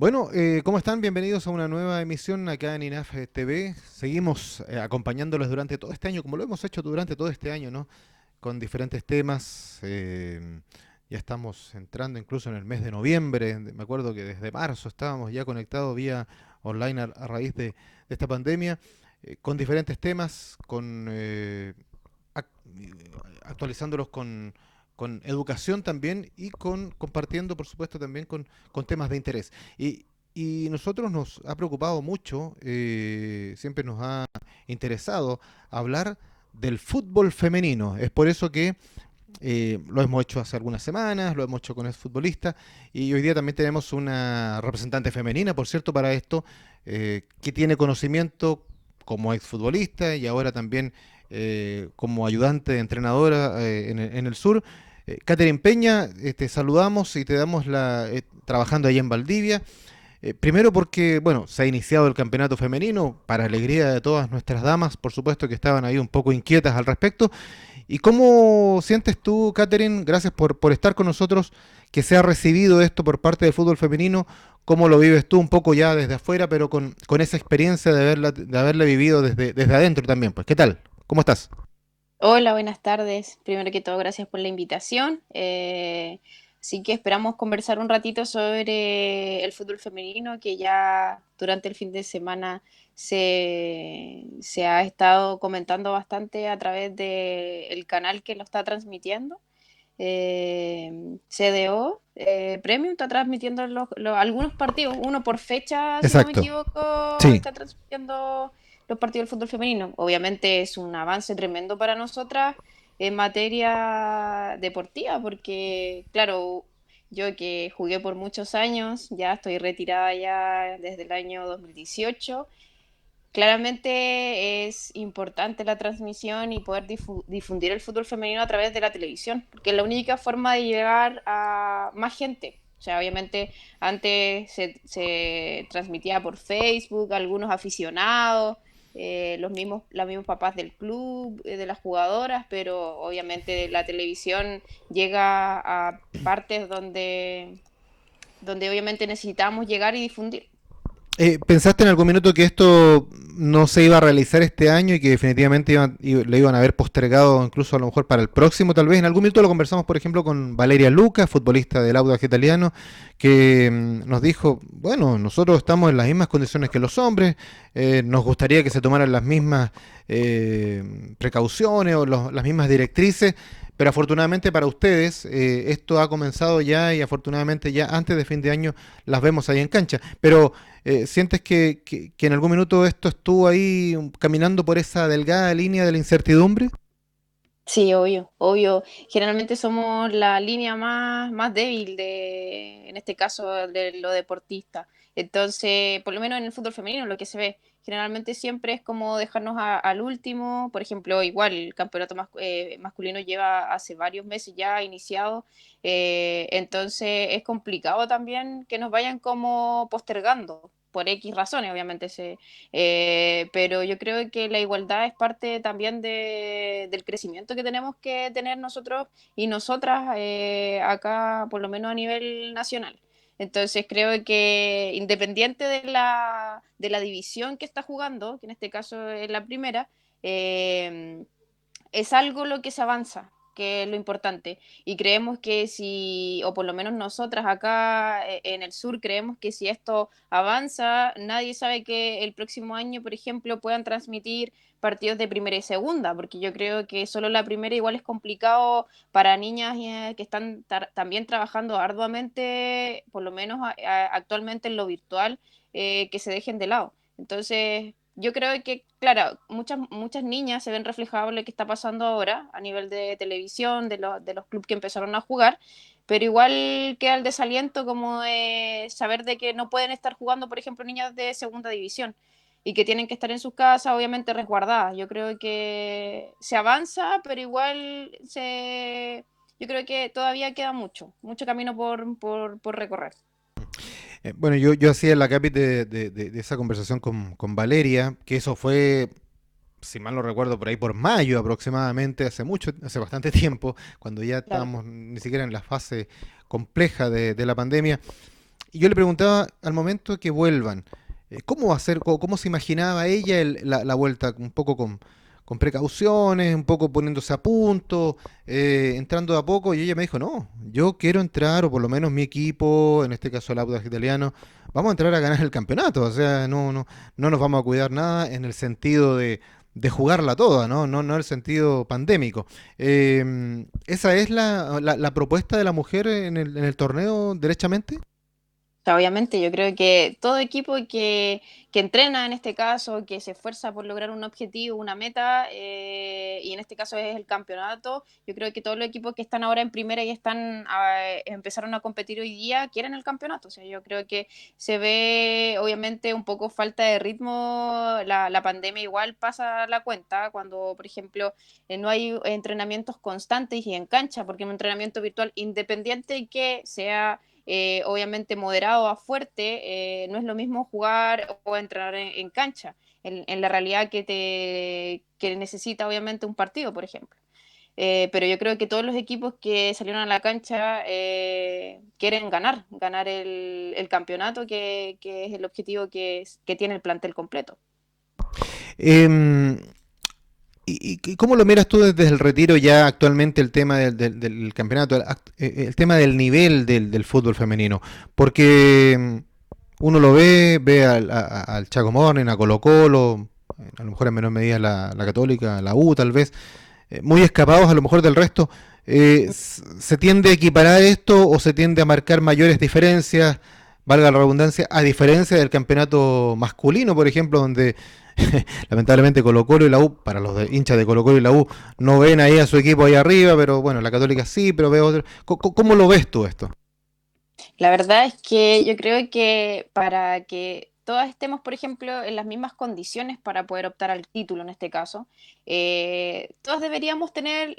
Bueno, ¿cómo están? Bienvenidos a una nueva emisión acá en INAF TV. Seguimos acompañándolos durante todo este año, como lo hemos hecho durante todo este año, ¿no? Con diferentes temas. Ya estamos entrando incluso en el mes de noviembre. Me acuerdo que desde marzo estábamos ya conectados vía online a raíz de esta pandemia, con diferentes temas, ac- actualizándolos con educación también y compartiendo, por supuesto, también con temas de interés. Y nosotros nos ha preocupado mucho, siempre nos ha interesado hablar del fútbol femenino. Es por eso que lo hemos hecho hace algunas semanas, lo hemos hecho con el futbolista y hoy día también tenemos una representante femenina, por cierto, para esto, que tiene conocimiento como exfutbolista y ahora también como ayudante de entrenadora en el sur. Catherine Peña, te saludamos y te damos trabajando allá en Valdivia. Primero porque, bueno, se ha iniciado el campeonato femenino, para alegría de todas nuestras damas, por supuesto que estaban ahí un poco inquietas al respecto. ¿Y cómo sientes tú, Catherine, gracias por estar con nosotros, que se ha recibido esto por parte del fútbol femenino? ¿Cómo lo vives tú un poco ya desde afuera, pero con esa experiencia de haberla vivido desde adentro también? Pues, ¿qué tal? ¿Cómo estás? Hola, buenas tardes. Primero que todo, gracias por la invitación. Así que esperamos conversar un ratito sobre el fútbol femenino, que ya durante el fin de semana se ha estado comentando bastante a través del canal que lo está transmitiendo. CDO Premium está transmitiendo algunos partidos, uno por fecha, si no me Exacto. equivoco, Sí. está transmitiendo los partidos del fútbol femenino. Obviamente es un avance tremendo para nosotras en materia deportiva, porque claro, yo que jugué por muchos años, ya estoy retirada ya desde el año 2018. Claramente es importante la transmisión y poder difundir el fútbol femenino a través de la televisión, porque es la única forma de llegar a más gente. O sea, obviamente antes se transmitía por Facebook, algunos aficionados, los mismos papás del club, de las jugadoras, pero obviamente la televisión llega a partes donde obviamente necesitamos llegar y difundir. ¿Pensaste en algún minuto que esto no se iba a realizar este año y que definitivamente le iban a haber postergado incluso a lo mejor para el próximo? Tal vez en algún minuto lo conversamos, por ejemplo, con Valeria Luca, futbolista del Audax Italiano, que nos dijo, bueno, nosotros estamos en las mismas condiciones que los hombres, nos gustaría que se tomaran las mismas precauciones o las mismas directrices, pero afortunadamente para ustedes esto ha comenzado ya y afortunadamente ya antes de fin de año las vemos ahí en cancha. Pero ¿sientes que en algún minuto esto estuvo ahí caminando por esa delgada línea de la incertidumbre? Sí, obvio, obvio. Generalmente somos la línea más débil en este caso, de lo deportista. Entonces, por lo menos en el fútbol femenino, lo que se ve, generalmente siempre es como dejarnos al último. Por ejemplo, igual el campeonato masculino lleva hace varios meses ya iniciado. Entonces, es complicado también que nos vayan como postergando. Por X razones, obviamente, pero yo creo que la igualdad es parte también del crecimiento que tenemos que tener nosotros y nosotras, acá, por lo menos a nivel nacional. Entonces creo que independiente de la división que está jugando, que en este caso es la primera, es algo lo que se avanza, que es lo importante. Y creemos que si, o por lo menos nosotras acá en el sur, creemos que si esto avanza, nadie sabe que el próximo año, por ejemplo, puedan transmitir partidos de primera y segunda, porque yo creo que solo la primera igual es complicado para niñas que están también trabajando arduamente, por lo menos actualmente en lo virtual, que se dejen de lado. Entonces, yo creo que, claro, muchas niñas se ven reflejadas en lo que está pasando ahora a nivel de televisión, de los clubes que empezaron a jugar, pero igual queda el desaliento como de saber de que no pueden estar jugando, por ejemplo, niñas de segunda división y que tienen que estar en sus casas, obviamente resguardadas. Yo creo que se avanza, pero yo creo que todavía queda mucho camino por recorrer. Bueno, yo hacía la capit de esa conversación con Valeria, que eso fue, si mal no recuerdo, por ahí por mayo aproximadamente, hace bastante tiempo, cuando ya Claro. estábamos ni siquiera en la fase compleja de la pandemia. Y yo le preguntaba al momento que vuelvan, ¿cómo va a ser, cómo se imaginaba ella la vuelta? Un poco con precauciones, un poco poniéndose a punto, entrando de a poco, y ella me dijo, no, yo quiero entrar, o por lo menos mi equipo, en este caso el Audax Italiano, vamos a entrar a ganar el campeonato, o sea, no nos vamos a cuidar nada en el sentido de jugarla toda, no en el sentido pandémico. ¿Esa es la propuesta de la mujer en el torneo, derechamente? Sea, obviamente, yo creo que todo equipo que entrena en este caso, que se esfuerza por lograr un objetivo, una meta, y en este caso es el campeonato, yo creo que todos los equipos que están ahora en primera y empezaron a competir hoy día quieren el campeonato. O sea, yo creo que se ve obviamente un poco falta de ritmo, la pandemia igual pasa la cuenta cuando, por ejemplo, no hay entrenamientos constantes y en cancha, porque un entrenamiento virtual independiente que sea obviamente moderado a fuerte, no es lo mismo jugar o entrenar en cancha, en la realidad que necesita obviamente un partido, por ejemplo. Pero yo creo que todos los equipos que salieron a la cancha quieren ganar el campeonato, que es el objetivo que tiene el plantel completo. Em, ¿Y cómo lo miras tú desde el retiro ya actualmente el tema del campeonato, el tema del nivel del fútbol femenino? Porque uno lo ve al Chaco Morning, a Colo Colo, a lo mejor en menor medida la Católica, la U tal vez, muy escapados a lo mejor del resto. ¿Se tiende a equiparar esto o se tiende a marcar mayores diferencias, valga la redundancia, a diferencia del campeonato masculino, por ejemplo, donde lamentablemente Colo Colo y la U, para los hinchas de Colo Colo y la U, no ven ahí a su equipo ahí arriba, pero bueno, la Católica sí, pero veo otro. ¿Cómo lo ves tú esto? La verdad es que yo creo que para que todas estemos, por ejemplo, en las mismas condiciones para poder optar al título en este caso, todas deberíamos tener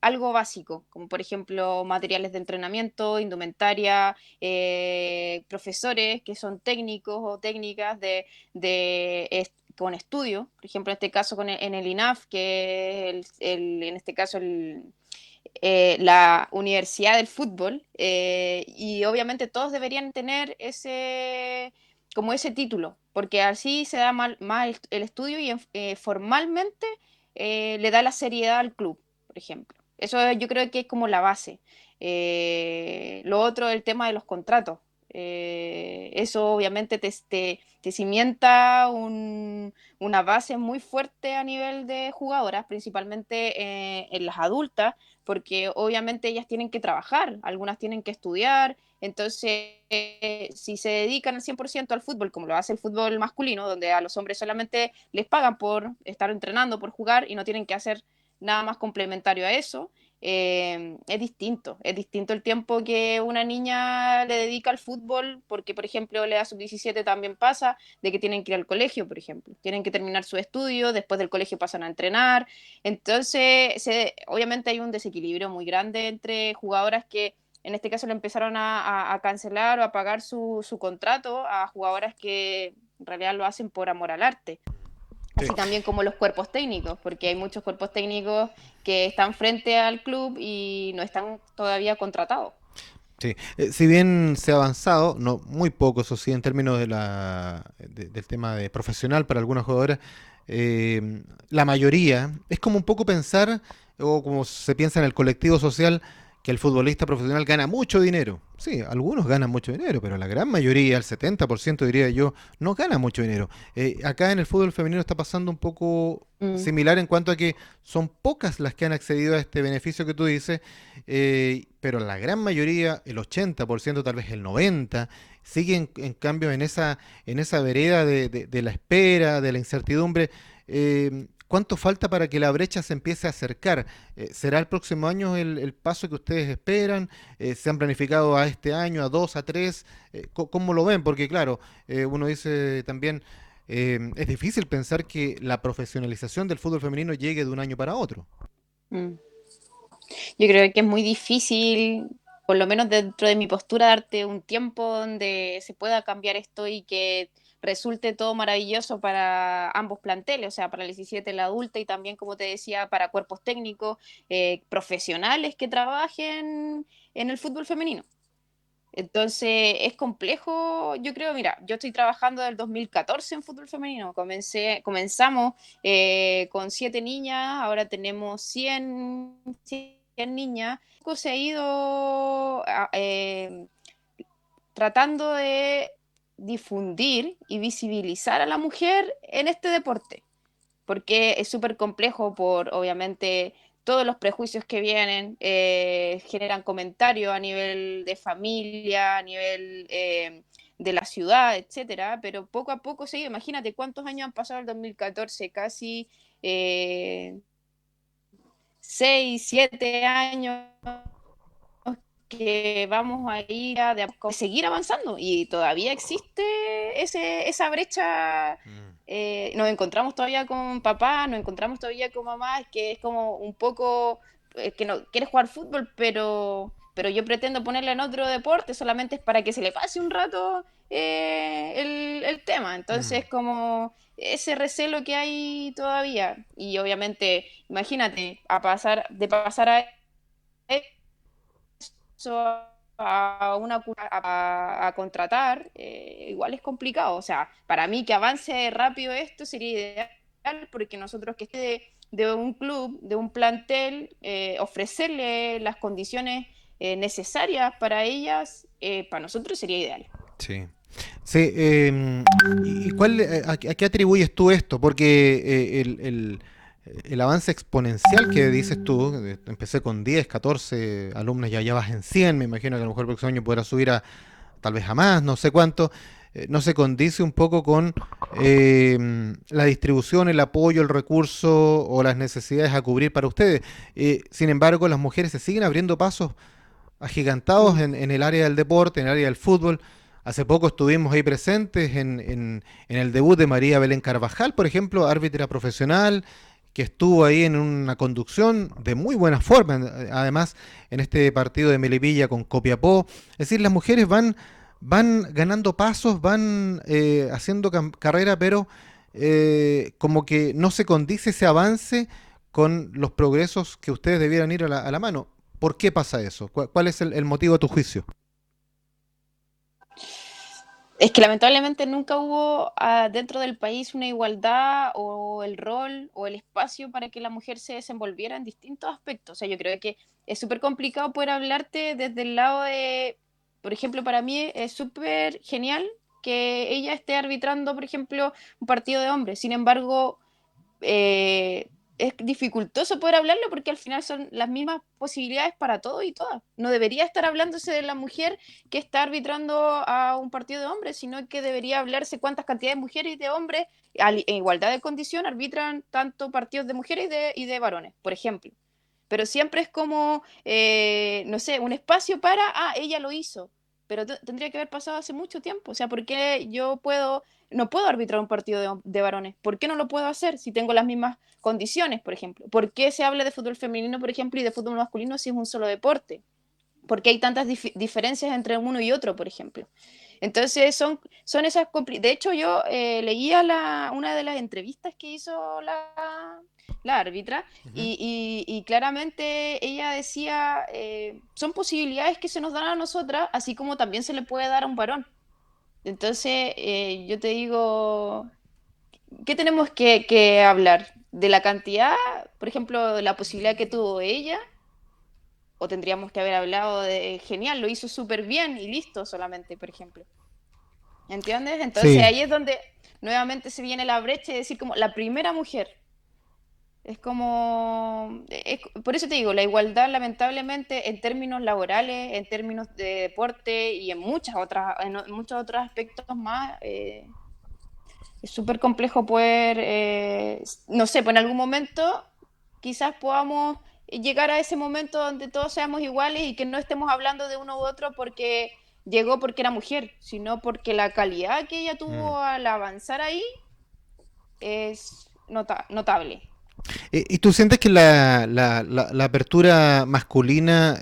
algo básico, como por ejemplo materiales de entrenamiento, indumentaria, profesores que son técnicos o técnicas con estudio, por ejemplo, en este caso en el INAF, que es en este caso la Universidad del Fútbol, y obviamente todos deberían tener como ese título, porque así se da más el estudio y formalmente le da la seriedad al club, por ejemplo. Eso yo creo que es como la base. Lo otro, el tema de los contratos. Eso obviamente te cimienta una base muy fuerte a nivel de jugadoras, principalmente en las adultas, porque obviamente ellas tienen que trabajar, algunas tienen que estudiar, entonces si se dedican al 100% al fútbol, como lo hace el fútbol masculino, donde a los hombres solamente les pagan por estar entrenando, por jugar y no tienen que hacer nada más complementario a eso, es distinto el tiempo que una niña le dedica al fútbol, porque por ejemplo la sub-17 también pasa, de que tienen que ir al colegio, por ejemplo, tienen que terminar su estudio, después del colegio pasan a entrenar, entonces obviamente hay un desequilibrio muy grande entre jugadoras que en este caso le empezaron a cancelar o a pagar su contrato a jugadoras que en realidad lo hacen por amor al arte. Sí. Así también como los cuerpos técnicos, porque hay muchos cuerpos técnicos que están frente al club y no están todavía contratados. Sí, si bien se ha avanzado, no muy poco, eso sí, en términos del tema de profesional para algunas jugadoras, la mayoría es como un poco pensar, o como se piensa en el colectivo social, que el futbolista profesional gana mucho dinero. Sí, algunos ganan mucho dinero, pero la gran mayoría, el 70% diría yo, no gana mucho dinero. Acá en el fútbol femenino está pasando un poco Mm. similar en cuanto a que son pocas las que han accedido a este beneficio que tú dices, pero la gran mayoría, el 80%, tal vez el 90%, siguen en cambio en esa vereda de la espera, de la incertidumbre. ¿Cuánto falta para que la brecha se empiece a acercar? ¿Será el próximo año el paso que ustedes esperan? ¿Se han planificado a este año, a dos, a tres? ¿Cómo lo ven? Porque claro, uno dice también, es difícil pensar que la profesionalización del fútbol femenino llegue de un año para otro. Mm. Yo creo que es muy difícil, por lo menos dentro de mi postura, darte un tiempo donde se pueda cambiar esto y que resulte todo maravilloso para ambos planteles, o sea, para el 17, la adulta y también, como te decía, para cuerpos técnicos, profesionales que trabajen en el fútbol femenino. Entonces es complejo, yo creo, mira, yo estoy trabajando desde el 2014 en fútbol femenino, comenzamos con 7 niñas, ahora tenemos 100 niñas. Poco se ha ido tratando de difundir y visibilizar a la mujer en este deporte, porque es súper complejo por, obviamente, todos los prejuicios que vienen, generan comentarios a nivel de familia, a nivel de la ciudad, etcétera, pero poco a poco se ha ido. Imagínate cuántos años han pasado el 2014, casi eh, 6, 7 años que vamos a ir a, seguir avanzando y todavía existe esa brecha. Mm. Nos encontramos todavía con papá, nos encontramos todavía con mamá, que es como un poco que no quiere jugar fútbol, pero yo pretendo ponerla en otro deporte, solamente es para que se le pase un rato el tema. Mm. Entonces, como ese recelo que hay todavía. Y obviamente, imagínate, de pasar a a contratar, igual es complicado. O sea, para mí que avance rápido esto sería ideal porque nosotros que esté de un club, de un plantel, ofrecerle las condiciones necesarias para ellas, para nosotros sería ideal. Sí. Sí, ¿y cuál, a qué atribuyes tú esto? Porque el avance exponencial que dices tú, empecé con 10, 14 alumnos, ya vas en 100, me imagino que a lo mejor el próximo año podrás subir a tal vez a más, no sé cuánto, no se condice un poco con la distribución, el apoyo, el recurso o las necesidades a cubrir para ustedes. Sin embargo, las mujeres se siguen abriendo pasos agigantados Mm. en el área del deporte, en el área del fútbol. Hace poco estuvimos ahí presentes en el debut de María Belén Carvajal, por ejemplo, árbitra profesional, que estuvo ahí en una conducción de muy buena forma, además en este partido de Melipilla con Copiapó. Es decir, las mujeres van ganando pasos, van haciendo carrera, pero como que no se condice ese avance con los progresos que ustedes debieran ir a la mano. ¿Por qué pasa eso? ¿Cuál es el motivo a tu juicio? Es que lamentablemente nunca hubo dentro del país una igualdad o el rol o el espacio para que la mujer se desenvolviera en distintos aspectos. O sea, yo creo que es súper complicado poder hablarte desde el lado de, por ejemplo, para mí es súper genial que ella esté arbitrando, por ejemplo, un partido de hombres. Sin embargo, es dificultoso poder hablarlo porque al final son las mismas posibilidades para todos y todas. No debería estar hablándose de la mujer que está arbitrando a un partido de hombres, sino que debería hablarse cuántas cantidades de mujeres y de hombres en igualdad de condición arbitran tanto partidos de mujeres y de varones, por ejemplo. Pero siempre es como, no sé, un espacio para, ella lo hizo, pero tendría que haber pasado hace mucho tiempo. O sea, ¿por qué no puedo arbitrar un partido de varones? ¿Por qué no lo puedo hacer si tengo las mismas condiciones, por ejemplo? ¿Por qué se habla de fútbol femenino, por ejemplo, y de fútbol masculino si es un solo deporte? ¿Por qué hay tantas diferencias entre uno y otro, por ejemplo? Entonces, son esas. De hecho, yo leía una de las entrevistas que hizo la árbitra Ujú. y claramente ella decía: son posibilidades que se nos dan a nosotras, así como también se le puede dar a un varón. Entonces, yo te digo, ¿qué tenemos que hablar? ¿De la cantidad, por ejemplo, de la posibilidad que tuvo ella? ¿O tendríamos que haber hablado de, genial, lo hizo súper bien y listo solamente, por ejemplo? ¿Entiendes? Entonces Sí, ahí es donde nuevamente se viene la brecha y decir como la primera mujer. Es como, por eso te digo, la igualdad lamentablemente en términos laborales, en términos de deporte y en muchos otros aspectos más, es súper complejo poder, no sé, pues en algún momento quizás podamos llegar a ese momento donde todos seamos iguales y que no estemos hablando de uno u otro porque llegó porque era mujer, sino porque la calidad que ella mm. tuvo al avanzar ahí es notable. ¿Y tú sientes que la apertura masculina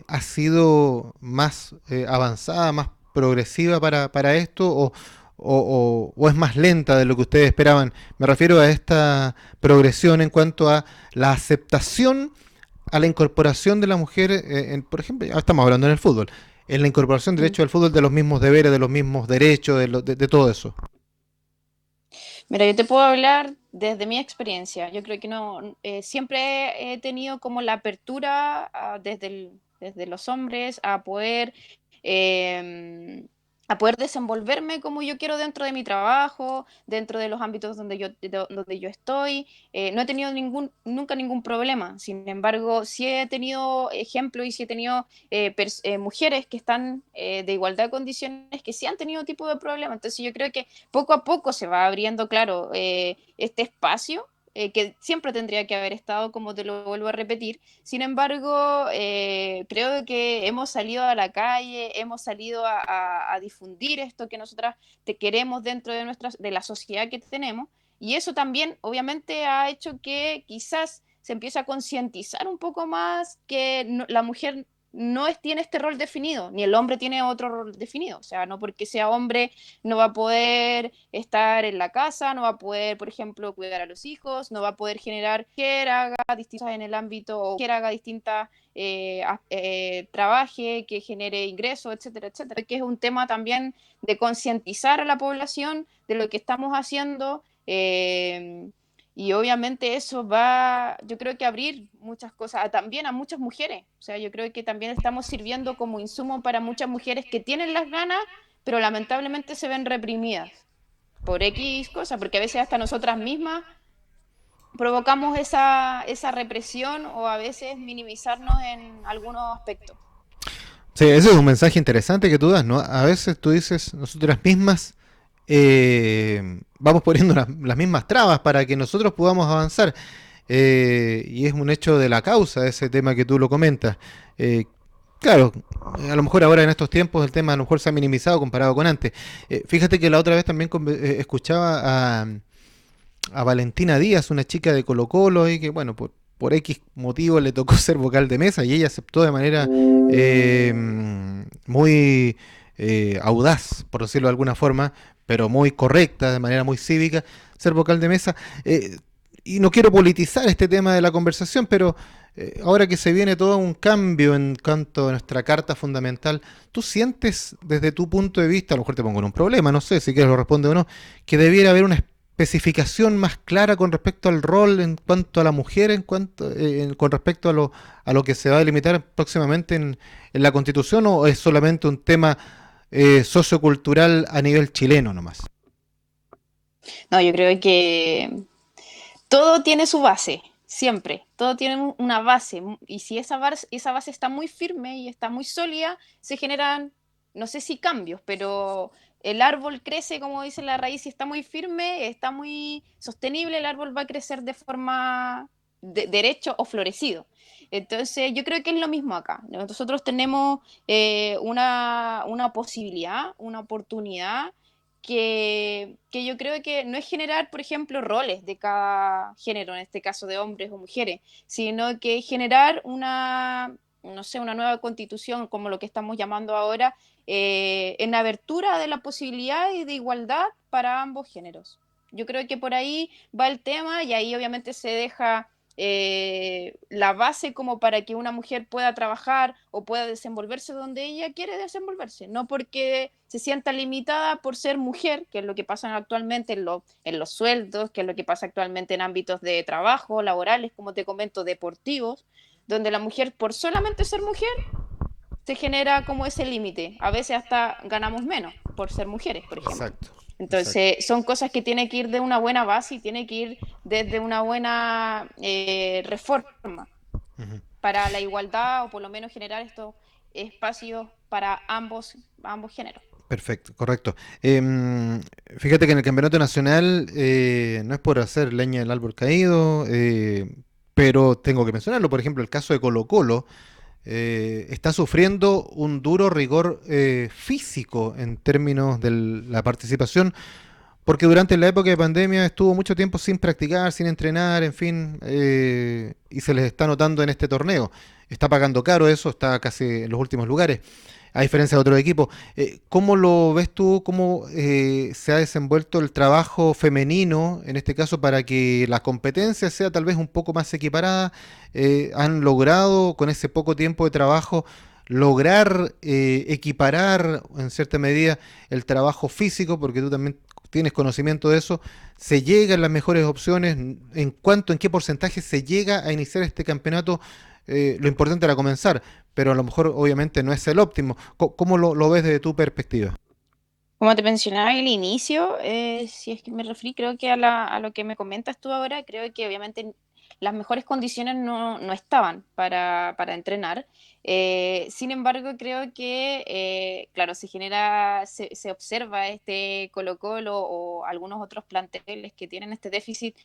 ha sido más avanzada, más progresiva para esto o es más lenta de lo que ustedes esperaban? Me refiero a esta progresión en cuanto a la aceptación a la incorporación de la mujer, por ejemplo, ya estamos hablando en el fútbol, en la incorporación Mm. derecho del fútbol de los mismos deberes, de los mismos derechos, de todo eso. Mira, yo te puedo hablar desde mi experiencia. Yo creo que no, siempre he tenido como la apertura desde los hombres em, a poder desenvolverme como yo quiero dentro de mi trabajo, dentro de los ámbitos donde yo estoy. No he tenido nunca ningún problema. Sin embargo, sí he tenido ejemplos y sí he tenido mujeres que están de igualdad de condiciones que sí han tenido tipo de problemas. Entonces yo creo que poco a poco se va abriendo, claro, este espacio que siempre tendría que haber estado, como te lo vuelvo a repetir. Sin embargo, creo que hemos salido a la calle, hemos salido a difundir esto que nosotras te queremos dentro de la sociedad que tenemos, y eso también obviamente ha hecho que quizás se empiece a concientizar un poco más que la mujer tiene este rol definido, ni el hombre tiene otro rol definido. O sea, no porque sea hombre no va a poder estar en la casa, no va a poder, por ejemplo, cuidar a los hijos, no va a poder generar que haga distintas en el ámbito, o que haga distintas, trabaje, que genere ingresos, etcétera, etcétera. Que es un tema también de concientizar a la población de lo que estamos haciendo. Y obviamente eso va, yo creo que abrir muchas cosas, también a muchas mujeres. O sea, yo creo que también estamos sirviendo como insumo para muchas mujeres que tienen las ganas, pero lamentablemente se ven reprimidas por X cosas, porque a veces hasta nosotras mismas provocamos esa represión, o a veces minimizarnos en algunos aspectos. Sí, ese es un mensaje interesante que tú das, ¿no? A veces tú dices, nosotras mismas vamos poniendo las mismas trabas para que nosotros podamos avanzar. Y es un hecho de la causa ese tema que tú lo comentas. Eh, claro, a lo mejor ahora en estos tiempos el tema a lo mejor se ha minimizado comparado con antes. Fíjate que la otra vez también escuchaba a Valentina Díaz, una chica de Colo Colo, y que bueno, por X motivo le tocó ser vocal de mesa y ella aceptó de manera muy audaz, por decirlo de alguna forma, pero muy correcta, de manera muy cívica, ser vocal de mesa. Y no quiero politizar este tema de la conversación, pero ahora que se viene todo un cambio en cuanto a nuestra carta fundamental, ¿tú sientes desde tu punto de vista, a lo mejor te pongo en un problema, no sé si quieres lo responde o no, que debiera haber una especificación más clara con respecto al rol en cuanto a la mujer, con respecto a lo que se va a delimitar próximamente en la Constitución, o es solamente un tema sociocultural a nivel chileno nomás? No, yo creo que todo tiene su base, siempre. Todo tiene una base. Y si esa base está muy firme y está muy sólida, se generan, no sé si cambios, pero el árbol crece, como dice la raíz, si está muy firme, está muy sostenible, el árbol va a crecer de forma derecho o florecido. Entonces, yo creo que es lo mismo acá. Nosotros tenemos una posibilidad, una oportunidad que yo creo que no es generar, por ejemplo, roles de cada género, en este caso de hombres o mujeres, sino que generar no sé, una nueva constitución, como lo que estamos llamando ahora, en abertura de la posibilidad y de igualdad para ambos géneros. Yo creo que por ahí va el tema, y ahí obviamente se deja la base como para que una mujer pueda trabajar o pueda desenvolverse donde ella quiere desenvolverse, no porque se sienta limitada por ser mujer, que es lo que pasa actualmente en los sueldos, que es lo que pasa actualmente en ámbitos de trabajo, laborales, como te comento, deportivos, donde la mujer, por solamente ser mujer, se genera como ese límite. A veces hasta ganamos menos por ser mujeres, por ejemplo. Exacto, exacto. Entonces, son cosas que tiene que ir de una buena base y tiene que ir desde una buena reforma Ujú. para la igualdad, o por lo menos generar estos espacios para ambos géneros. Perfecto, correcto. Fíjate que en el campeonato nacional no es por hacer leña del árbol caído, pero tengo que mencionarlo. Por ejemplo, el caso de Colo Colo está sufriendo un duro rigor físico en términos de la participación, porque durante la época de pandemia estuvo mucho tiempo sin practicar, sin entrenar, en fin, y se les está notando en este torneo. Está pagando caro eso, está casi en los últimos lugares, a diferencia de otros equipos. ¿Cómo lo ves tú? ¿Cómo se ha desenvuelto el trabajo femenino, en este caso, para que la competencia sea tal vez un poco más equiparada? ¿Han logrado con ese poco tiempo de trabajo lograr equiparar en cierta medida el trabajo físico, porque tú también tienes conocimiento de eso, se llega a las mejores opciones, en cuánto, en qué porcentaje se llega a iniciar este campeonato. Lo importante era comenzar, pero a lo mejor obviamente no es el óptimo. ¿Cómo lo ves desde tu perspectiva? Como te mencionaba al inicio, si es que me referí, creo que a lo que me comentas tú ahora, creo que obviamente las mejores condiciones no estaban para entrenar. Sin embargo, creo que, claro, se observa este Colo-Colo o algunos otros planteles que tienen este déficit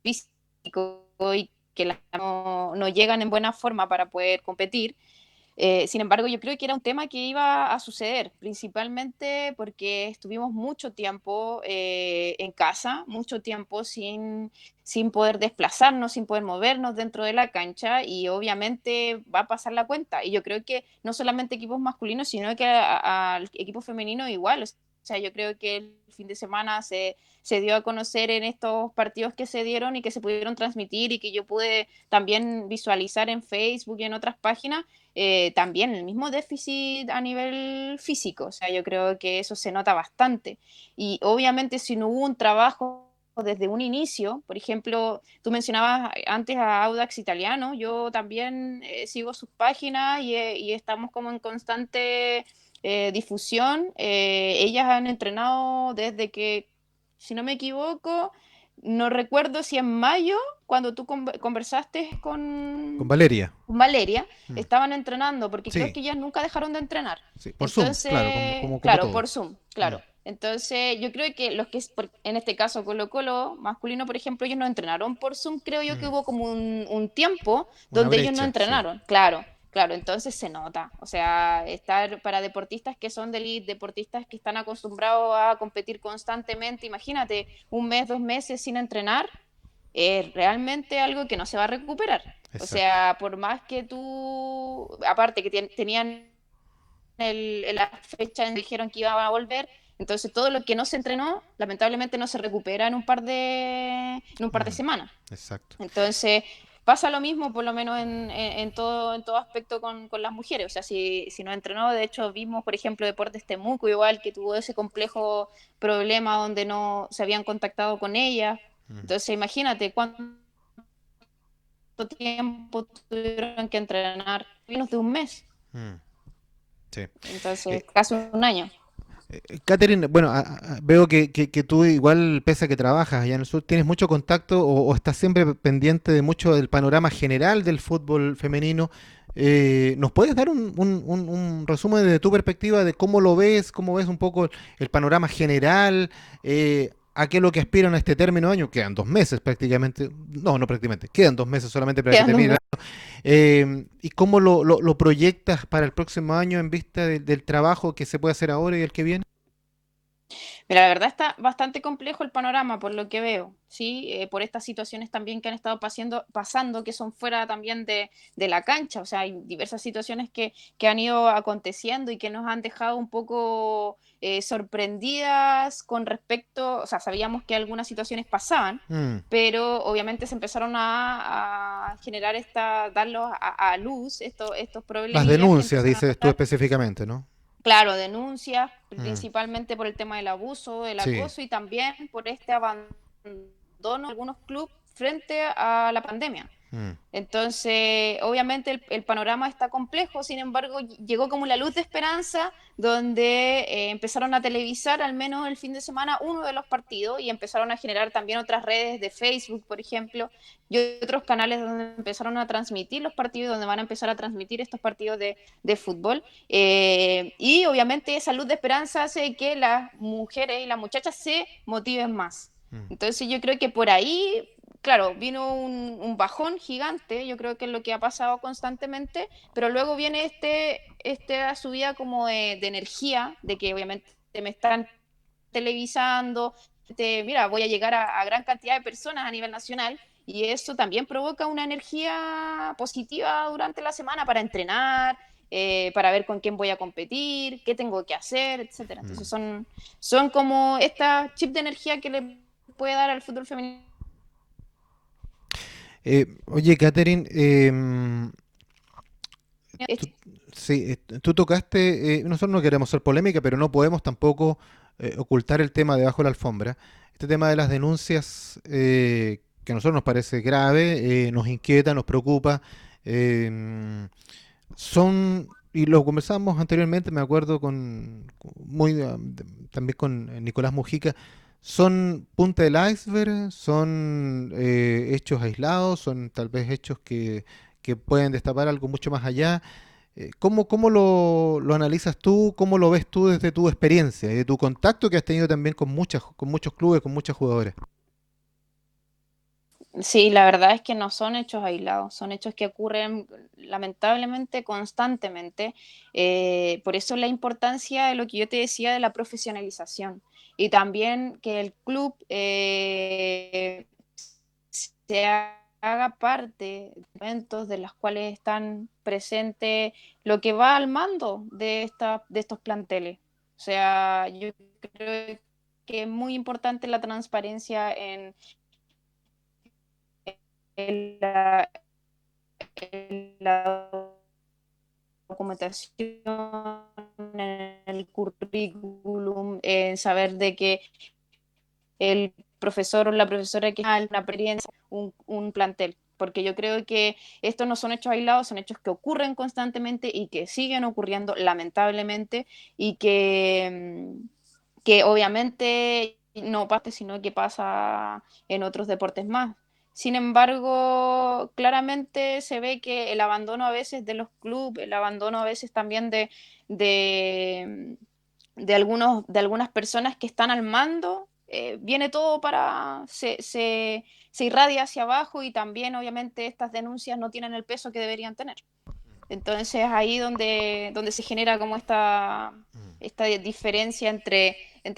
físico y que no llegan en buena forma para poder competir. Sin embargo, yo creo que era un tema que iba a suceder, principalmente porque estuvimos mucho tiempo en casa, mucho tiempo sin poder desplazarnos, sin poder movernos dentro de la cancha y obviamente va a pasar la cuenta. Y yo creo que no solamente equipos masculinos, sino que al equipo femenino igual. O sea, yo creo que el fin de semana se dio a conocer en estos partidos que se dieron y que se pudieron transmitir y que yo pude también visualizar en Facebook y en otras páginas también el mismo déficit a nivel físico. O sea, yo creo que eso se nota bastante. Y obviamente si no hubo un trabajo desde un inicio, por ejemplo, tú mencionabas antes a Audax Italiano, yo también sigo sus páginas y estamos como en constante difusión. Ellas han entrenado desde que, si no me equivoco, no recuerdo si en mayo, cuando tú conversaste Con Valeria. con Valeria, Mm. estaban entrenando, porque creo Sí, que ellas nunca dejaron de entrenar. sí, por Zoom, claro, Entonces, como claro, todo. por Zoom, Mm, claro. Entonces, yo creo que en este caso Colo-Colo masculino, por ejemplo, ellos no entrenaron por Zoom, creo yo que mm. hubo como un tiempo Una donde ellos no brecha, sí. entrenaron, claro. Claro, entonces se nota. O sea, estar para deportistas que son de elite, deportistas que están acostumbrados a competir constantemente, imagínate, un mes, 2 meses sin entrenar, es realmente algo que no se va a recuperar. O Exacto. sea, por más que tú, aparte que tenían la fecha en que dijeron que iban a volver, entonces todo lo que no se entrenó, lamentablemente no se recupera en un par de Mm, semanas. exacto. Entonces, pasa lo mismo, por lo menos en todo aspecto con las mujeres. O sea, si no entrenó, de hecho, vimos, por ejemplo, Deportes Temuco, igual que tuvo ese complejo problema donde no se habían contactado con ella. Mm, Entonces, imagínate cuánto tiempo tuvieron que entrenar, menos de un mes. mm, sí. Entonces, Eh, casi un año. Catherine, bueno, veo que tú igual, pese a que trabajas allá en el sur, tienes mucho contacto o estás siempre pendiente de mucho del panorama general del fútbol femenino. ¿Nos puedes dar un resumen desde tu perspectiva de cómo ves un poco el panorama general? ¿A qué es lo que aspiran a este término de año? Quedan 2 meses prácticamente, no prácticamente, quedan 2 meses solamente para que Quedan un termine. mes. ¿Y cómo lo proyectas para el próximo año en vista del trabajo que se puede hacer ahora y el que viene? Mira, la verdad está bastante complejo el panorama por lo que veo, ¿sí? Por estas situaciones también que han estado pasando que son fuera también de la cancha, o sea, hay diversas situaciones que han ido aconteciendo y que nos han dejado un poco sorprendidas con respecto, o sea, sabíamos que algunas situaciones pasaban, Mm. pero obviamente se empezaron a generar darlos a luz estos Las problemillas que denuncias, empezaron a dices tú pasar. específicamente, ¿no? Claro, denuncias Mm. principalmente por el tema del abuso, del Sí. acoso y también por este abandono de algunos clubes frente a la pandemia. Mm. Entonces, obviamente el panorama está complejo, sin embargo, llegó como la luz de esperanza, donde empezaron a televisar al menos el fin de semana uno de los partidos y empezaron a generar también otras redes de Facebook, por ejemplo, y otros canales donde empezaron a transmitir los partidos, donde van a empezar a transmitir estos partidos de fútbol. Y obviamente esa luz de esperanza hace que las mujeres y las muchachas se motiven más. Mm. Entonces yo creo que por ahí claro, vino un bajón gigante, yo creo que es lo que ha pasado constantemente, pero luego viene esta subida como de energía, de que obviamente me están televisando, mira, voy a llegar a gran cantidad de personas a nivel nacional y eso también provoca una energía positiva durante la semana para entrenar, para ver con quién voy a competir, qué tengo que hacer, etcétera. Mm. Entonces son como esta chip de energía que le puede dar al fútbol femenino. Oye, Catherine, Tú, sí, tú tocaste, nosotros no queremos ser polémica, pero no podemos tampoco ocultar el tema debajo de la alfombra. Este tema de las denuncias, que a nosotros nos parece grave, nos inquieta, nos preocupa, son, y lo conversamos anteriormente, me acuerdo también con Nicolás Mujica, son punta del iceberg, son hechos aislados, son tal vez hechos que pueden destapar algo mucho más allá. ¿Cómo lo analizas tú? ¿Cómo lo ves tú desde tu experiencia y de tu contacto que has tenido también con muchos clubes, con muchos jugadores? Sí, la verdad es que no son hechos aislados, son hechos que ocurren lamentablemente constantemente. Por eso la importancia de lo que yo te decía de la profesionalización y también que el club se haga parte de eventos de los cuales están presentes lo que va al mando de estos planteles. O sea, yo creo que es muy importante la transparencia en la documentación, en el currículum, en saber de que el profesor o la profesora que es una experiencia, un plantel. Porque yo creo que estos no son hechos aislados, son hechos que ocurren constantemente y que siguen ocurriendo lamentablemente y que obviamente no pasa, sino que pasa en otros deportes más. Sin embargo, claramente se ve que el abandono a veces de los clubes, el abandono a veces también de, de algunas personas que están al mando, viene todo se irradia hacia abajo y también obviamente estas denuncias no tienen el peso que deberían tener. Entonces ahí donde se genera como esta diferencia entre,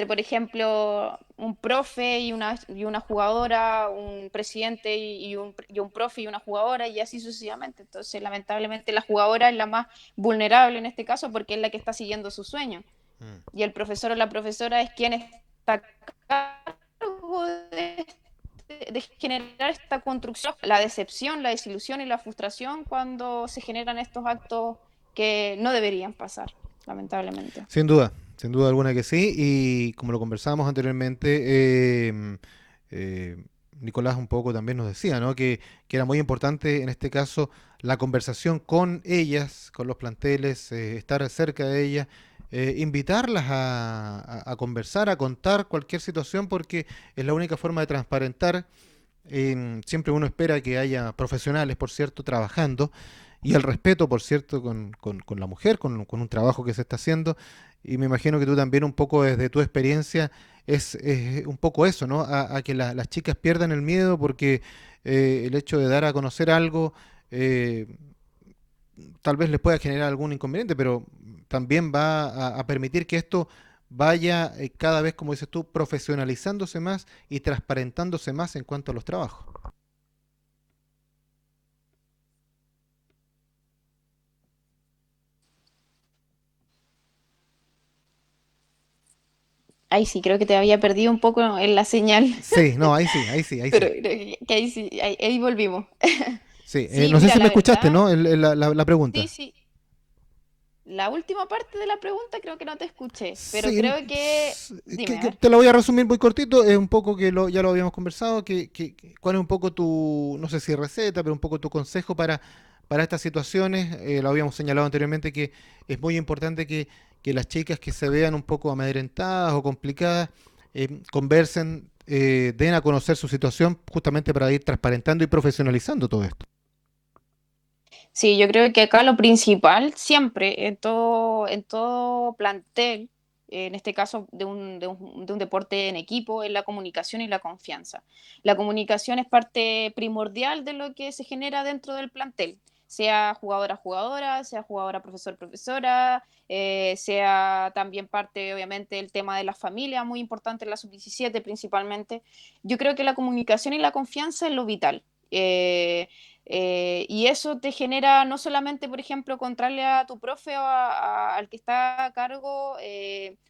por ejemplo, un profe y una jugadora, un presidente y un profe y una jugadora, y así sucesivamente. Entonces, lamentablemente, la jugadora es la más vulnerable en este caso porque es la que está siguiendo su sueño. Mm. Y el profesor o la profesora es quien está a cargo de generar esta construcción, la decepción, la desilusión y la frustración cuando se generan estos actos que no deberían pasar, lamentablemente. Sin duda alguna que sí, y como lo conversábamos anteriormente, eh, Nicolás un poco también nos decía, ¿no? Que era muy importante en este caso la conversación con ellas, con los planteles, estar cerca de ellas, invitarlas a conversar, a contar cualquier situación, porque es la única forma de transparentar. Siempre uno espera que haya profesionales, por cierto, trabajando, y el respeto, por cierto, con la mujer, con un trabajo que se está haciendo. Y me imagino que tú también un poco desde tu experiencia es un poco eso, ¿no? A que las chicas pierdan el miedo porque el hecho de dar a conocer algo eh, tal vez les pueda generar algún inconveniente, pero también va a permitir que esto vaya cada vez, como dices tú, profesionalizándose más y transparentándose más en cuanto a los trabajos. Ahí sí, creo que te había perdido un poco en la señal, Sí, no, ahí sí, ahí sí, ahí pero sí. creo que ahí sí, ahí volvimos. Sí, Sí, no sé mira, si me la escuchaste, verdad, ¿no? La sí, pregunta. sí. La última parte de la pregunta creo que no te escuché, pero Sí, creo que... Dime, a que ver. te lo voy a resumir muy cortito, es un poco ya lo habíamos conversado, cuál es un poco no sé si receta, pero un poco tu consejo para estas situaciones. Lo habíamos señalado anteriormente que es muy importante que las chicas que se vean un poco amedrentadas o complicadas, conversen, den a conocer su situación justamente para ir transparentando y profesionalizando todo esto. Sí, yo creo que acá lo principal siempre, en todo plantel, en este caso de un deporte en equipo, es la comunicación y la confianza. La comunicación es parte primordial de lo que se genera dentro del plantel, sea jugadora-jugadora, sea jugadora profesor-profesora, sea también parte, obviamente, del tema de la familia, muy importante en la sub-17 principalmente. Yo creo que la comunicación y la confianza es lo vital. Y eso te genera no solamente, por ejemplo, contarle a tu profe o al que está a cargo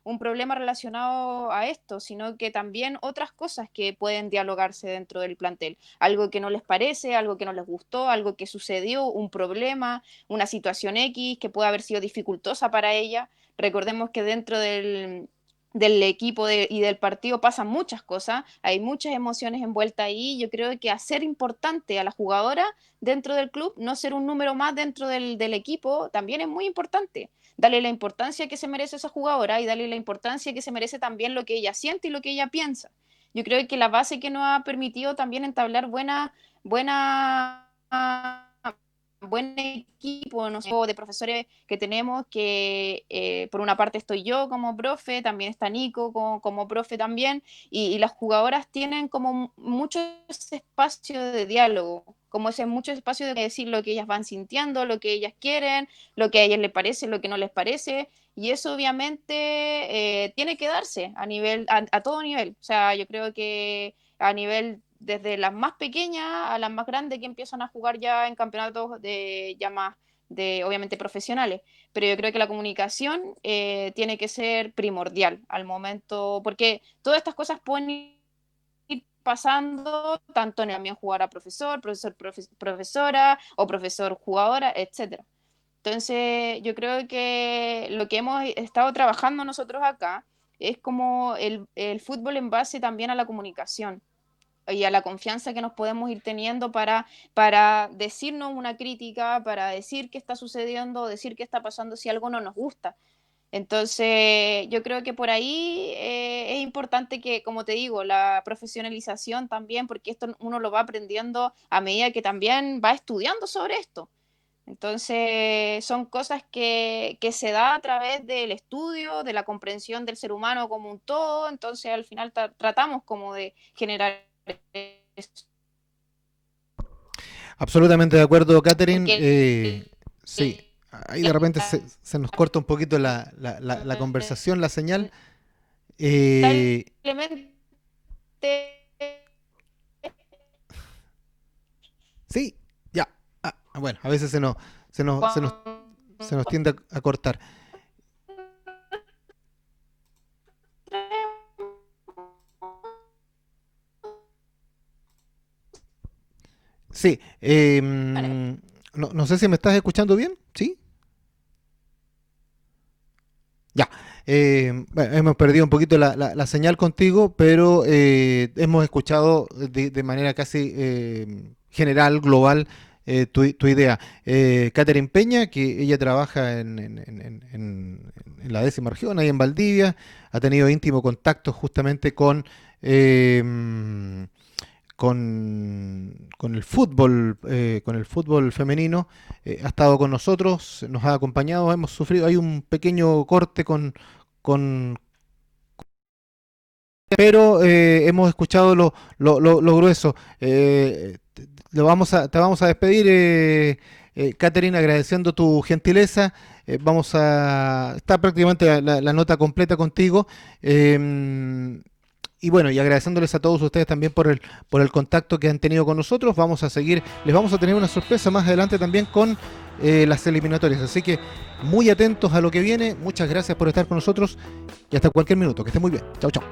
un problema relacionado a esto, sino que también otras cosas que pueden dialogarse dentro del plantel. Algo que no les parece, algo que no les gustó, algo que sucedió, un problema, una situación X que puede haber sido dificultosa para ella. Recordemos que dentro del equipo y del partido pasan muchas cosas, hay muchas emociones envueltas ahí. Yo creo que hacer importante a la jugadora dentro del club, no ser un número más dentro del equipo, también es muy importante. Darle la importancia que se merece esa jugadora y darle la importancia que se merece también lo que ella siente y lo que ella piensa. Yo creo que la base que nos ha permitido también entablar buena buen equipo, no sé, de profesores que tenemos, que por una parte estoy yo como profe, también está Nico como profe también, y las jugadoras tienen como mucho espacio de diálogo, como ese mucho espacio de decir lo que ellas van sintiendo, lo que ellas quieren, lo que a ellas les parece, lo que no les parece, y eso obviamente tiene que darse a todo nivel. O sea, yo creo que a nivel desde las más pequeñas a las más grandes que empiezan a jugar ya en campeonatos de ya más de obviamente profesionales, pero yo creo que la comunicación tiene que ser primordial al momento, porque todas estas cosas pueden ir pasando tanto en el ambiente jugar a profesora o profesor jugadora, etcétera. Entonces, yo creo que lo que hemos estado trabajando nosotros acá es como el fútbol en base también a la comunicación y a la confianza que nos podemos ir teniendo para decirnos una crítica, para decir qué está sucediendo, decir qué está pasando si algo no nos gusta. Entonces, yo creo que por ahí es importante que, como te digo, la profesionalización también, porque esto uno lo va aprendiendo a medida que también va estudiando sobre esto. Entonces, son cosas que se da a través del estudio, de la comprensión del ser humano como un todo. Entonces, al final tratamos como de generar eso. Absolutamente de acuerdo, Catherine. Porque Sí, ahí de repente se nos corta un poquito la conversación, la señal. Eh, lamentablemente sí, ya. Bueno, a veces se nos tiende a cortar. Sí, no sé si me estás escuchando bien, ¿sí? Ya. Bueno, hemos perdido un poquito la señal contigo, pero hemos escuchado de manera casi general, global, tu idea. Catherine Peña, que ella trabaja en la 10ª región, ahí en Valdivia, ha tenido íntimo contacto justamente con el fútbol femenino, ha estado con nosotros, nos ha acompañado, hemos sufrido, hay un pequeño corte con pero hemos escuchado lo grueso. Te vamos a despedir, Catherine, agradeciendo tu gentileza. Está prácticamente la nota completa contigo. Y bueno, y agradeciéndoles a todos ustedes también por el contacto que han tenido con nosotros. Vamos a seguir, les vamos a tener una sorpresa más adelante también con las eliminatorias. Así que muy atentos a lo que viene. Muchas gracias por estar con nosotros y hasta cualquier minuto. Que estén muy bien. Chao, chao.